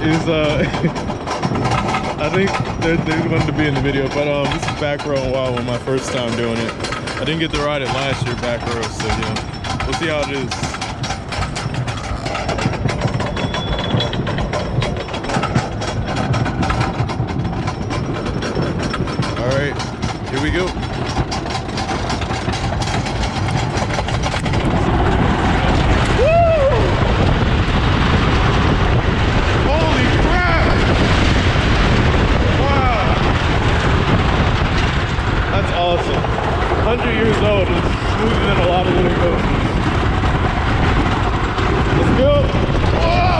is I think they're going to be in the video, but this is back row and wild one, my first time doing it. I didn't get to ride it last year back row, so yeah, we'll see how it is. All right, here we go. Awesome. 100 years old is smoother than a lot of little coasters. Let's go. Whoa!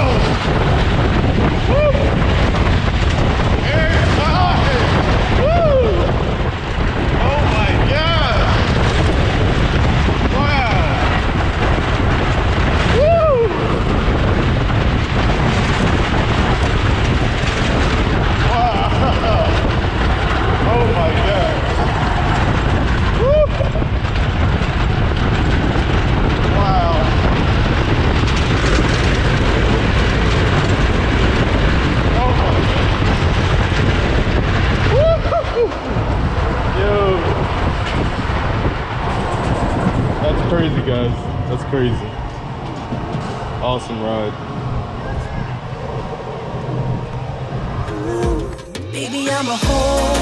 Woo! Woo! Oh my God! Wow! Woo! Wow! Oh my God! That's crazy, guys. That's crazy. Awesome ride. Baby, I'm a whole